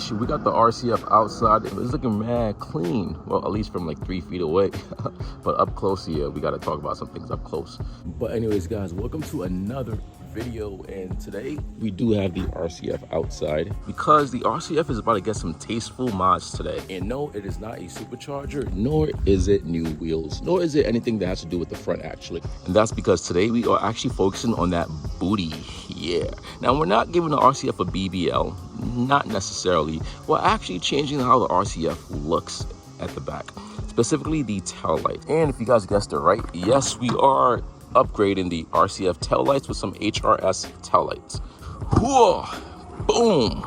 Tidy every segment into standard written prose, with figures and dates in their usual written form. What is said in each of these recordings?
gosh, we got the RCF outside. It's looking mad clean. Well, at least from like 3 feet away. But up close here, we got to talk about some things up close. But anyways, guys, welcome to another video. And today we do have the RCF outside because the RCF is about to get some tasteful mods today. And no, it is not a supercharger, nor is it new wheels, nor is it anything that has to do with the front actually. And that's because today we are actually focusing on that booty. Yeah. Now we're not giving the RCF a BBL, not necessarily. We're actually changing how the RCF looks at the back, specifically the tail light. And if you guys guessed it right, yes, we are upgrading the RCF tail lights with some HRS tail lights. Whoa, boom.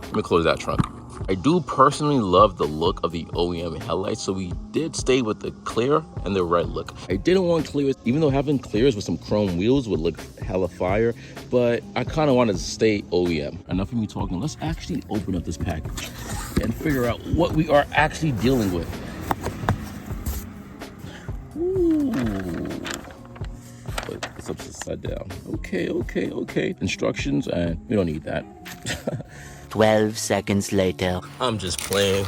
Let me close that trunk. I do personally love the look of the OEM headlights, so we did stay with the clear and the red look. I didn't want clears, even though having clears with some chrome wheels would look hella fire, but I kind of wanted to stay OEM. Enough of me talking, let's actually open up this package and figure out what we are actually dealing with. Ooh. It's upside down. Okay. Instructions, and we don't need that. 12 seconds later. I'm just playing.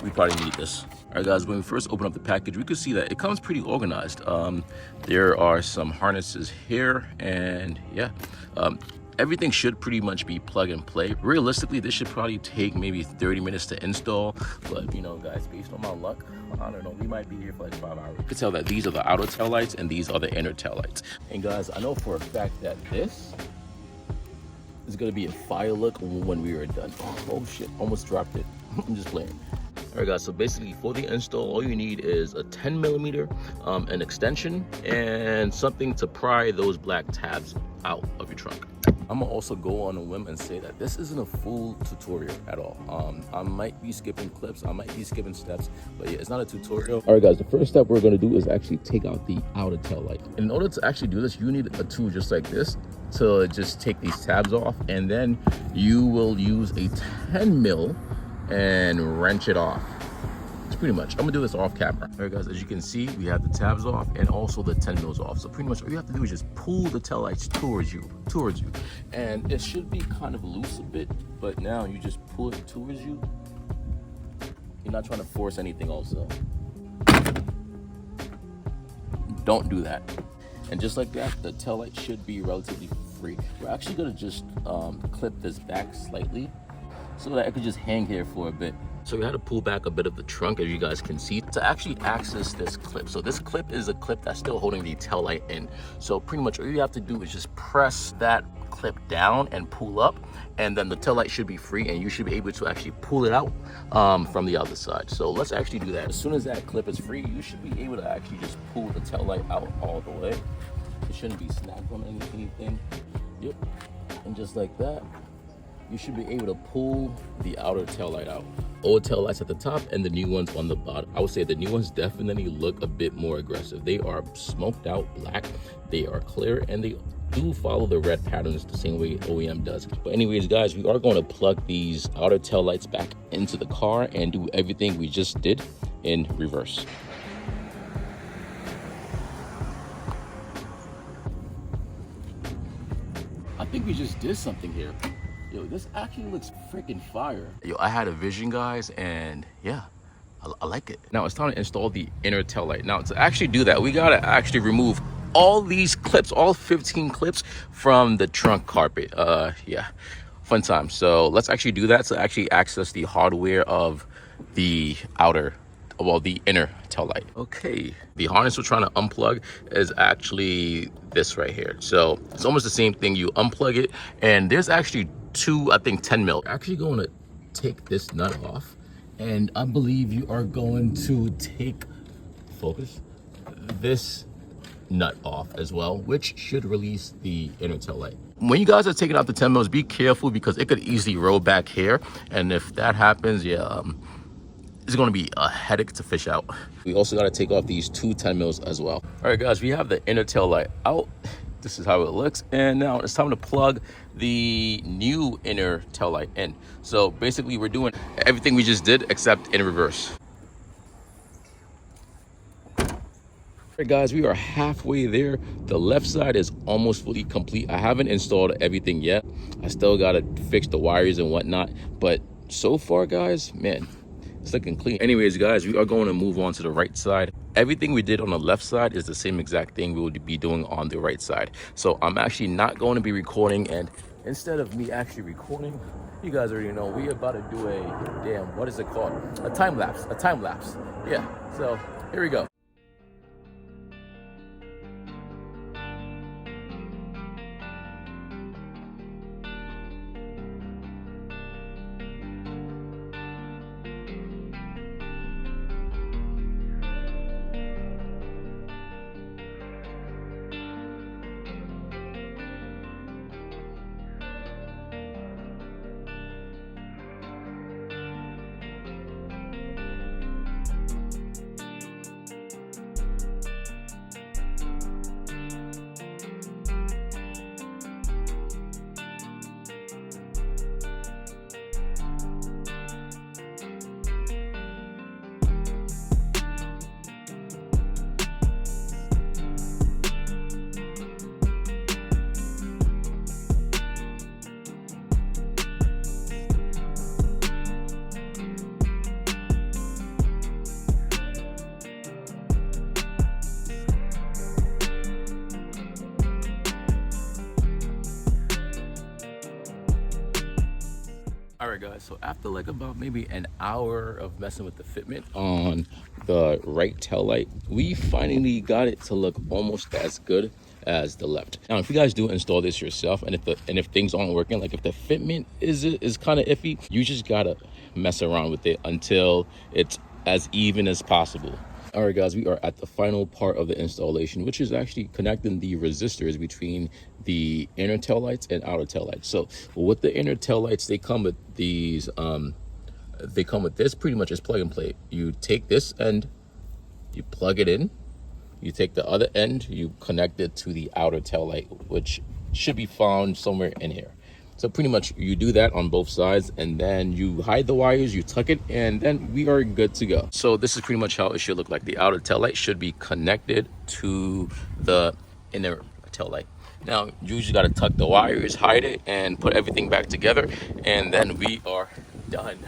We probably need this. All right, guys, when we first open up the package, we could see that it comes pretty organized. There are some harnesses here, and yeah, everything should pretty much be plug and play. Realistically, this should probably take maybe 30 minutes to install, but you know, guys, based on my luck, I don't know, we might be here for like 5 hours. You can tell that these are the outer tail lights and these are the inner tail lights. And guys, I know for a fact that this is gonna be a fire look when we are done. Oh shit, almost dropped it. I'm just playing. All right, guys, so basically for the install, all you need is a 10 millimeter, an extension, and something to pry those black tabs out of your trunk. I'm gonna also go on a whim and say that this isn't a full tutorial at all. I might be skipping clips, I might be skipping steps, but yeah, it's not a tutorial. All right, guys, the first step we're gonna do is actually take out the outer tail light. And in order to actually do this, you need a tool just like this to just take these tabs off, and then you will use a 10 mil and wrench it off. It's pretty much, I'm gonna do this off camera. All right, guys, as you can see, we have the tabs off and also the 10 mils off. So pretty much all you have to do is just pull the tail lights towards you. And it should be kind of loose a bit, but now you just pull it towards you. You're not trying to force anything also. Don't do that. And just like that, the tail light should be relatively free. We're actually gonna just clip this back slightly so that I could just hang here for a bit. So we had to pull back a bit of the trunk, as you guys can see, to actually access this clip. So this clip is a clip that's still holding the tail light in. So pretty much all you have to do is just press that clip down and pull up, and then the tail light should be free and you should be able to actually pull it out from the other side. So let's actually do that. As soon as that clip is free, you should be able to actually just pull the tail light out all the way. It shouldn't be snagged on anything. Yep. And just like that, you should be able to pull the outer tail light out. Old tail lights at the top and the new ones on the bottom. I would say the new ones definitely look a bit more aggressive. They are smoked out black, they are clear, and they do follow the red patterns the same way OEM does. But anyways, guys, we are going to plug these outer tail lights back into the car and do everything we just did in reverse. I think we just did something here. Yo, this actually looks freaking fire. Yo, I had a vision, guys, and yeah, I like it. Now it's time to install the inner tail light. Now to actually do that, we gotta actually remove all these clips, all 15 clips from the trunk carpet. Yeah, fun time. So let's actually do that to actually access the hardware of the the inner tail light. Okay, the harness we're trying to unplug is actually this right here. So it's almost the same thing. You unplug it, and there's actually two, I think 10 mil. Actually going to take this nut off, and I believe you are going to take, focus, this nut off as well, which should release the inner tail light. When you guys are taking out the 10 mils, be careful because it could easily roll back here, and if that happens, yeah, it's going to be a headache to fish out. We also got to take off these two 10 mils as well. All right, guys, we have the inner tail light out. This is how it looks, and now it's time to plug the new inner tail light in. So basically we're doing everything we just did except in reverse. Alright guys, we are halfway there. The left side is almost fully complete. I haven't installed everything yet. I still gotta fix the wires and whatnot, but so far guys, man, it's looking clean. Anyways guys, we are going to move on to the right side. Everything we did on the left side is the same exact thing we will be doing on the right side. So I'm actually not going to be recording, and instead of me actually recording, you guys already know we about to do a what is it called? A time lapse. Yeah, so here we go. All right guys, so after like about maybe an hour of messing with the fitment on the right tail light, we finally got it to look almost as good as the left. Now if you guys do install this yourself, and if things aren't working, like if the fitment is kind of iffy, you just gotta mess around with it until it's as even as possible. All right guys, we are at the final part of the installation, which is actually connecting the resistors between the inner tail lights and outer tail lights. So with the inner tail lights, they come with these they come with this pretty much as plug and play. You take this end, you plug it in, you take the other end, you connect it to the outer tail light, which should be found somewhere in here. So pretty much you do that on both sides, and then you hide the wires, you tuck it, and then we are good to go. So this is pretty much how it should look like. The outer tail light should be connected to the inner tail light. Now you just got to tuck the wires, hide it, and put everything back together, and then we are done.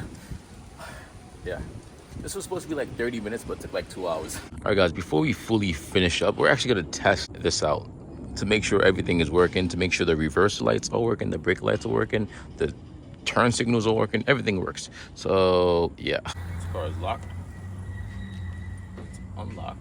Yeah, this was supposed to be like 30 minutes, but it took like 2 hours. All right guys, before we fully finish up, we're actually going to test this out to make sure everything is working, to make sure the reverse lights are working, the brake lights are working, the turn signals are working, everything works. So yeah, this car is locked, it's unlocked.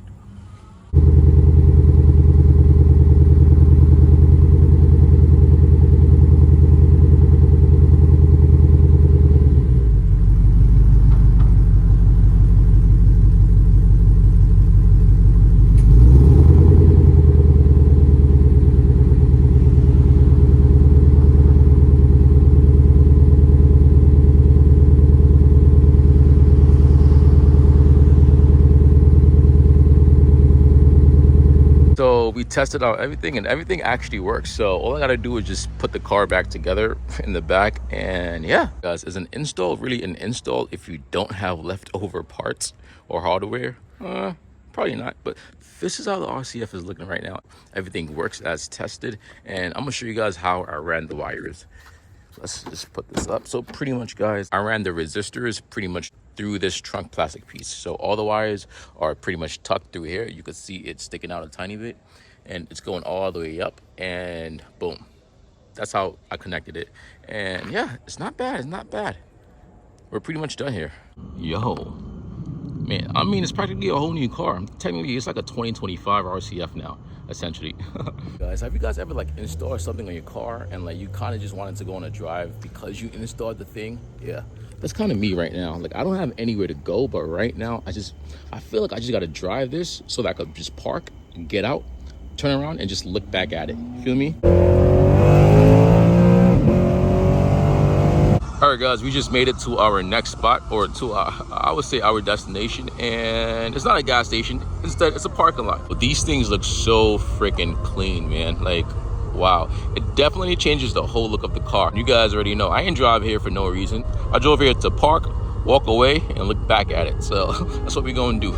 So we tested out everything, and everything actually works. So all I gotta do is just put the car back together in the back, and yeah. Guys, is an install really an install if you don't have leftover parts or hardware? Probably not, but this is how the RCF is looking right now. Everything works as tested, and I'm gonna show you guys how I ran the wires. Let's just put this up. So pretty much guys, I ran the resistors pretty much through this trunk plastic piece. So all the wires are pretty much tucked through here. You can see it's sticking out a tiny bit, and it's going all the way up, and boom. That's how I connected it. And yeah, it's not bad, it's not bad. We're pretty much done here. Yo, man, I mean, it's practically a whole new car. Technically, it's like a 2025 RCF now, essentially. Guys, have you guys ever like installed something on your car and like you kind of just wanted to go on a drive because you installed the thing? Yeah, that's kind of me right now. Like, I don't have anywhere to go, but right now I feel like I just got to drive this so that I could just park and get out, turn around, and just look back at it. You feel me? All right guys, we just made it to our next spot, or to I would say our destination, and it's not a gas station. Instead, it's a parking lot. But these things look so freaking clean, man. Like, wow, it definitely changes the whole look of the car. You guys already know I didn't drive here for no reason. I drove here to park, walk away, and look back at it. So that's what we're gonna do.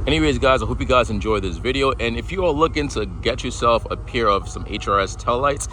Anyways, guys, I hope you guys enjoyed this video. And if you are looking to get yourself a pair of some HRS taillights,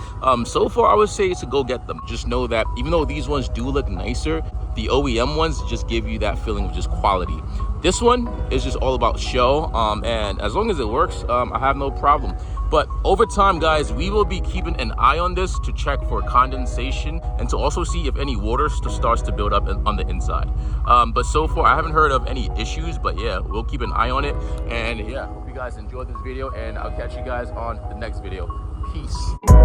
so far I would say to go get them. Just know that even though these ones do look nicer, the OEM ones just give you that feeling of just quality. This one is just all about show, and as long as it works, I have no problem. But over time, guys, we will be keeping an eye on this to check for condensation and to also see if any water starts to build up on the inside. But so far, I haven't heard of any issues, but yeah, we'll keep an eye on it. And yeah, hope you guys enjoyed this video, and I'll catch you guys on the next video. Peace.